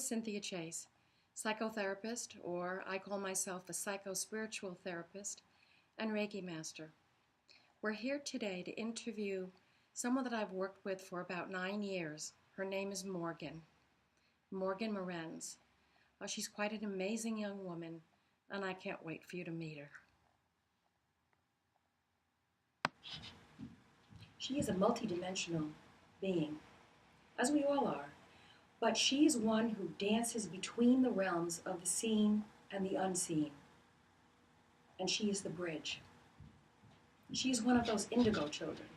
is Cynthia Chase, psychotherapist, or I call myself a psycho-spiritual therapist, and Reiki Master. We're here today to interview someone that I've worked with for about 9 years. Her name is Morgan Morenz. She's quite an amazing young woman, and I can't wait for you to meet her. She is a multidimensional being, as we all are. But she is one who dances between the realms of the seen and the unseen. And she is the bridge. She is one of those indigo children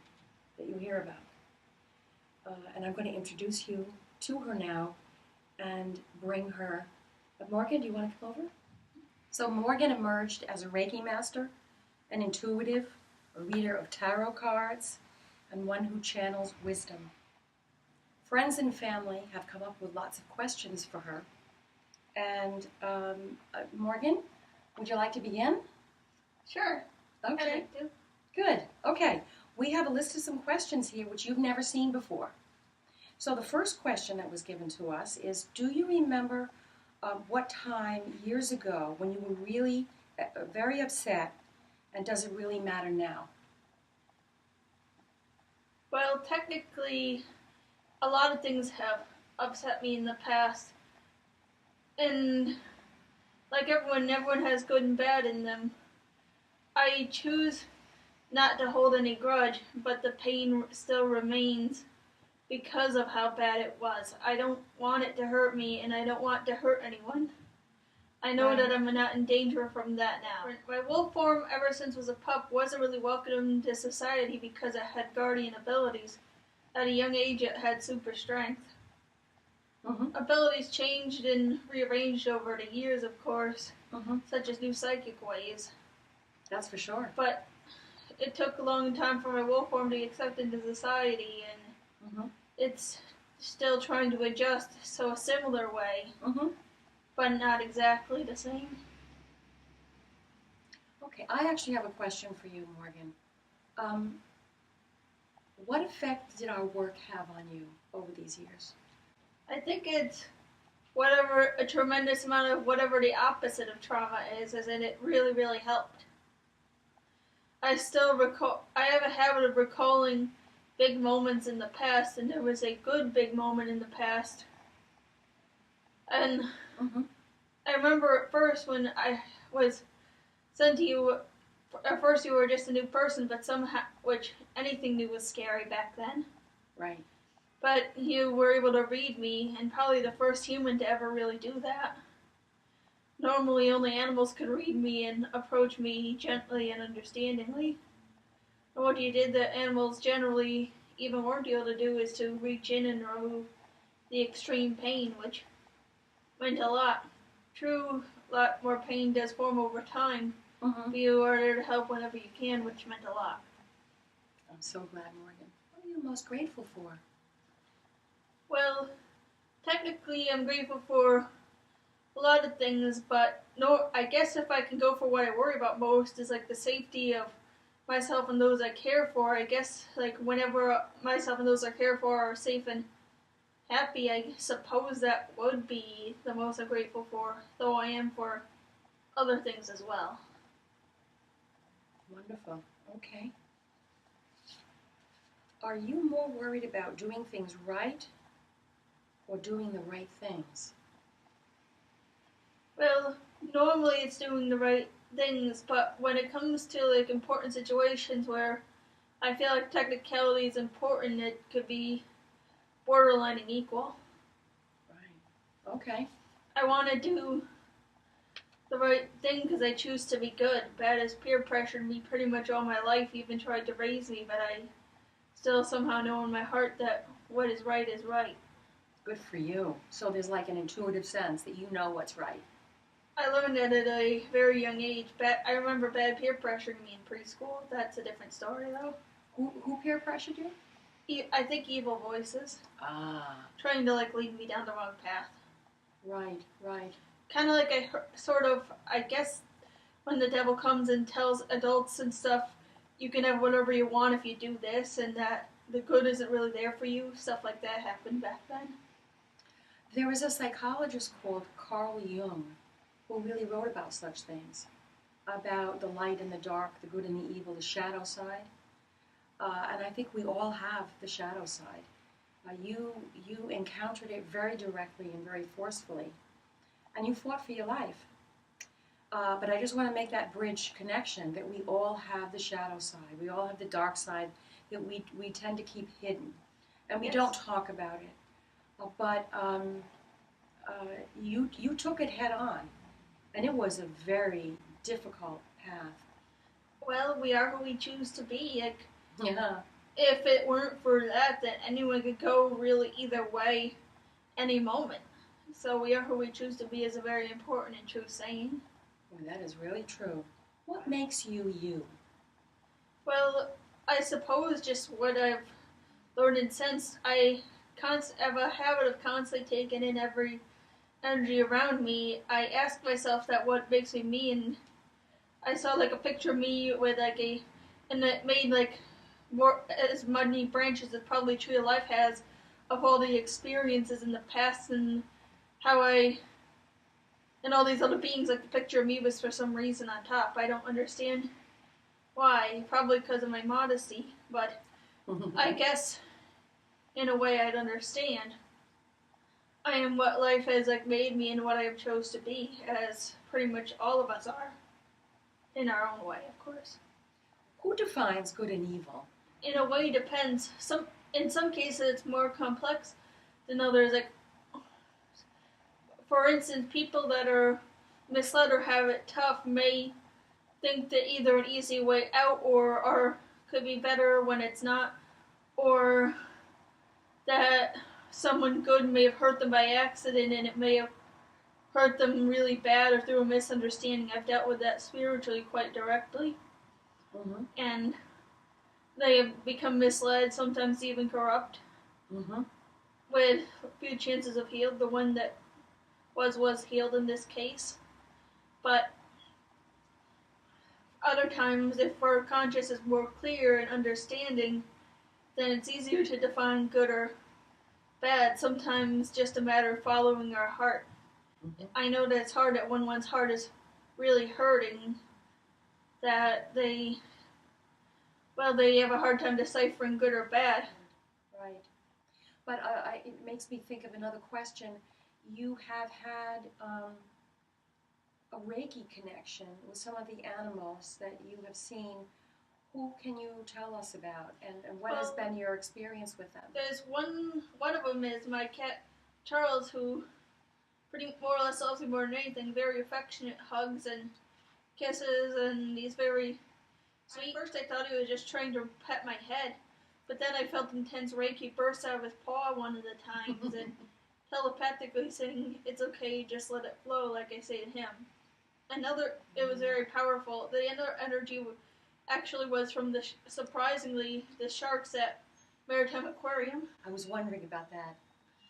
that you hear about. And I'm going to introduce you to her now and bring her. Morgan, do you want to come over? So Morgan emerged as a Reiki Master, an intuitive, a reader of tarot cards, and one who channels wisdom. Friends and family have come up with lots of questions for her. And Morgan, would you like to begin? Sure. Okay. I'd like to. Good. Okay. We have a list of some questions here which you've never seen before. So the first question that was given to us is, do you remember what time years ago when you were really very upset, and does it really matter now? Well, technically, a lot of things have upset me in the past. And like everyone has good and bad in them. I choose not to hold any grudge, but the pain still remains because of how bad it was. I don't want it to hurt me, and I don't want to hurt anyone. I know that I'm not in danger from that now. My wolf form, ever since I was a pup, wasn't really welcomed into society because it had guardian abilities. At a young age, it had super strength. Mm-hmm. Abilities changed and rearranged over the years, of course, Mm-hmm. such as new psychic ways. That's for sure. But it took a long time for my wolf form to be accepted into society, and Mm-hmm. it's still trying to adjust, so a similar way, Mm-hmm. but not exactly the same. Okay, I actually have a question for you, Morgan. What effect did our work have on you over these years? I think it's a tremendous amount of whatever the opposite of trauma is, as in it really, really helped. I have a habit of recalling big moments in the past, and there was a good big moment in the past. And Mm-hmm. I remember at first when I was sent to you, at first you were just a new person, but which anything new was scary back then. Right. But you were able to read me, and probably the first human to ever really do that. Normally only animals could read me and approach me gently and understandingly. And what you did that animals generally even weren't able to do is to reach in and remove the extreme pain, which meant a lot. True, a lot more pain does form over time. Mm-hmm. But you are there to help whenever you can, which meant a lot. I'm so glad, Morgan. What are you most grateful for? Well, technically I'm grateful for a lot of things, but no, I guess if I can go for what I worry about most is like the safety of myself and those I care for. I guess like whenever myself and those I care for are safe and happy, I suppose that would be the most I'm grateful for, though I am for other things as well. Wonderful. Okay. Are you more worried about doing things right or doing the right things? Well, normally it's doing the right things, but when it comes to like important situations where I feel like technicality is important, it could be borderline equal. Right. Okay. I want to do the right thing because I choose to be good. Bad has peer pressured me pretty much all my life, even tried to raise me, but I still somehow know in my heart that what is right is right. Good for you. So there's like an intuitive sense that you know what's right. I learned that at a very young age. I remember bad peer pressuring me in preschool. That's a different story, though. Who peer pressured you? I think evil voices. Ah. Trying to lead me down the wrong path. Right, right. Kind of like I guess when the devil comes and tells adults and stuff, you can have whatever you want if you do this, and that the good isn't really there for you. Stuff like that happened back then. There was a psychologist called Carl Jung who really wrote about such things, about the light and the dark, the good and the evil, the shadow side. And I think we all have the shadow side. You encountered it very directly and very forcefully, and you fought for your life. But I just want to make that bridge connection that we all have the shadow side. We all have the dark side that we tend to keep hidden, and we don't talk about it. But you took it head on, and it was a very difficult path. Well, we are who we choose to be. Like, Yeah. if it weren't for that, then anyone could go really either way any moment. So we are who we choose to be is a very important and true saying. Well, that is really true. What makes you you? Well, I suppose just what I've learned and sensed. I have a habit of constantly taking in every energy around me. I ask myself that what makes me and I saw like a picture of me with like and it made like more as many branches as probably Tree of Life has of all the experiences in the past and how and all these other beings. Like the picture of me was for some reason on top. I don't understand why. Probably because of my modesty, but I guess in a way I'd understand. I am what life has like made me and what I have chose to be, as pretty much all of us are, in our own way, of course. Who defines good and evil? In a way, depends. In some cases, it's more complex than others. Like, for instance, people that are misled or have it tough may think that either an easy way out or could be better when it's not, or that someone good may have hurt them by accident and it may have hurt them really bad or through a misunderstanding. I've dealt with that spiritually quite directly. Mm-hmm. And they have become misled, sometimes even corrupt, with few chances of healed. The one that was healed in this case. But other times, if our conscious is more clear and understanding, then it's easier to define good or bad. Sometimes just a matter of following our heart. Mm-hmm. I know that it's hard that when one's heart is really hurting, that they have a hard time deciphering good or bad. Right. But it makes me think of another question. You have had a Reiki connection with some of the animals that you have seen. Who can you tell us about, and what has been your experience with them? There's one of them is my cat, Charles, who pretty more or less loves me more than anything. Very affectionate hugs and kisses, and he's very sweet. At first I thought he was just trying to pet my head, but then I felt intense Reiki burst out of his paw one of the times, and telepathically saying, "It's okay, just let it flow," like I say to him. It was very powerful. The other energy actually was from surprisingly, the sharks at Maritime Aquarium. I was wondering about that.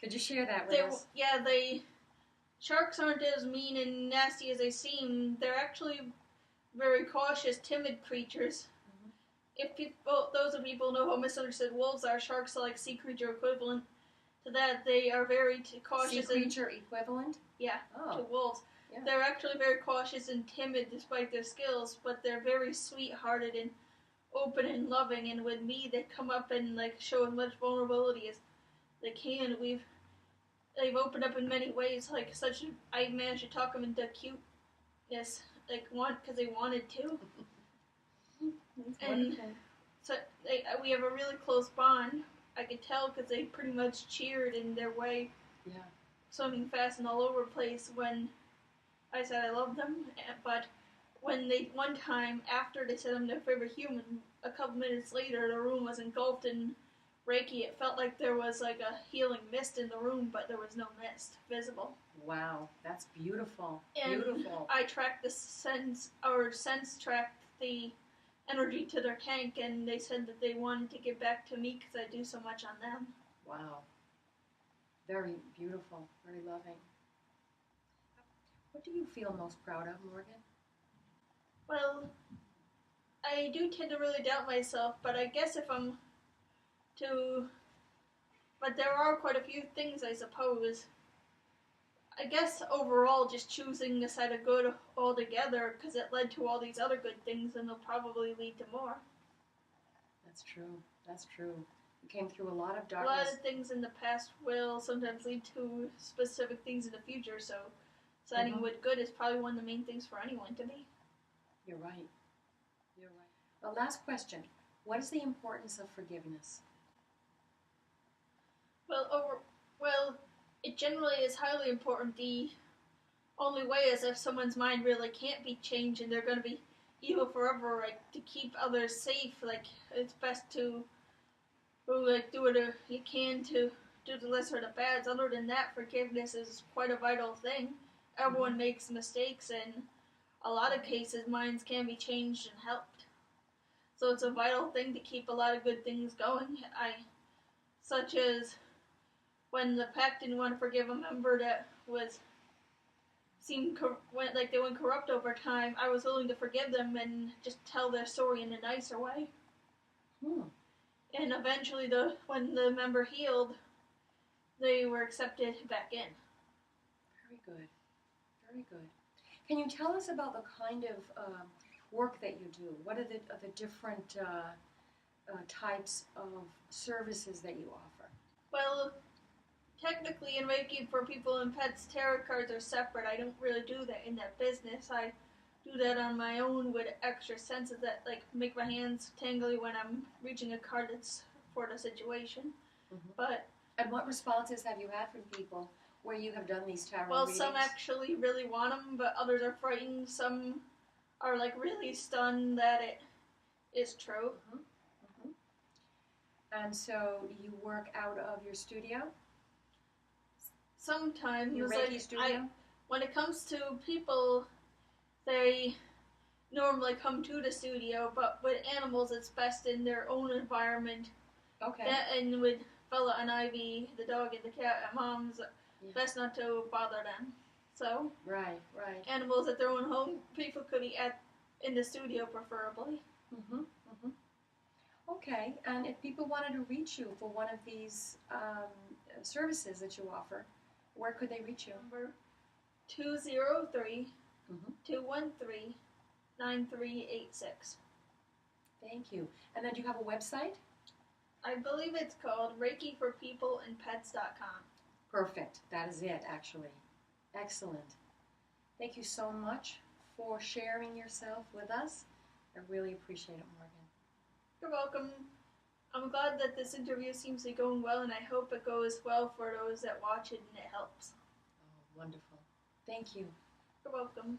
Could you share that with us? Yeah, sharks aren't as mean and nasty as they seem. They're actually very cautious, timid creatures. Mm-hmm. If those of people know how misunderstood wolves are, sharks are like sea creature equivalent to that. They are very cautious. Sea creature equivalent? Yeah, to wolves. Yeah. They're actually very cautious and timid despite their skills, but they're very sweethearted and open and loving. And with me, they come up and like show as much vulnerability as they can. They've opened up in many ways. I managed to talk them into cuteness, because they wanted to. And so we have a really close bond. I could tell because they pretty much cheered in their way, swimming fast and all over the place when I said I love them. But when one time after they said I'm their favorite human, a couple minutes later the room was engulfed in Reiki. It felt like there was like a healing mist in the room, but there was no mist visible. Wow, that's beautiful. And beautiful. I tracked sense tracked the energy to their tank, and they said that they wanted to give back to me because I do so much on them. Wow. Very beautiful, very loving. What do you feel most proud of, Morgan? Well, I do tend to really doubt myself, but I guess but there are quite a few things, I suppose. I guess overall just choosing the side of good altogether, because it led to all these other good things, and it'll probably lead to more. That's true. That's true. You came through a lot of A darkness. lot of things in the past will sometimes lead to specific things in the future, so siding with good is probably one of the main things for anyone to be. You're right. You're right. Well, last question. What is the importance of forgiveness? Well, it generally is highly important. The only way is if someone's mind really can't be changed and they're going to be evil forever, like, to keep others safe, like, it's best to, like, do what you can to do the lesser of the bads. Other than that, forgiveness is quite a vital thing. Everyone makes mistakes, and a lot of cases, minds can be changed and helped. So it's a vital thing to keep a lot of good things going. Such as when the pack didn't want to forgive a member that like they went corrupt over time, I was willing to forgive them and just tell their story in a nicer way. And eventually, when the member healed, they were accepted back in. Very good. Very good. Can you tell us about the kind of work that you do? What are the different types of services that you offer? Well, technically in Reiki for people and pets, tarot cards are separate. I don't really do that in that business. I do that on my own with extra senses that, like, make my hands tingly when I'm reaching a card that's for the situation. And what responses have you had from people where you have done these tarot readings? Some actually really want them, but others are frightened. Some are, like, really stunned that it is true. And so you work out of your studio? Sometimes. Your Reiki studio? When it comes to people, they normally come to the studio, but with animals, it's best in their own environment. Okay. And with Bella and Ivy, the dog and the cat at Mom's, best not to bother them. So, right. Animals at their own home, people could be in the studio preferably. Okay, and if people wanted to reach you for one of these services that you offer, where could they reach you? Number 203-213-9386. Thank you. And then do you have a website? I believe it's called ReikiForPeopleAndPets.com. Perfect. That is it, actually. Excellent. Thank you so much for sharing yourself with us. I really appreciate it, Morgan. You're welcome. I'm glad that this interview seems to be going well, and I hope it goes well for those that watch it and it helps. Oh, wonderful. Thank you. You're welcome.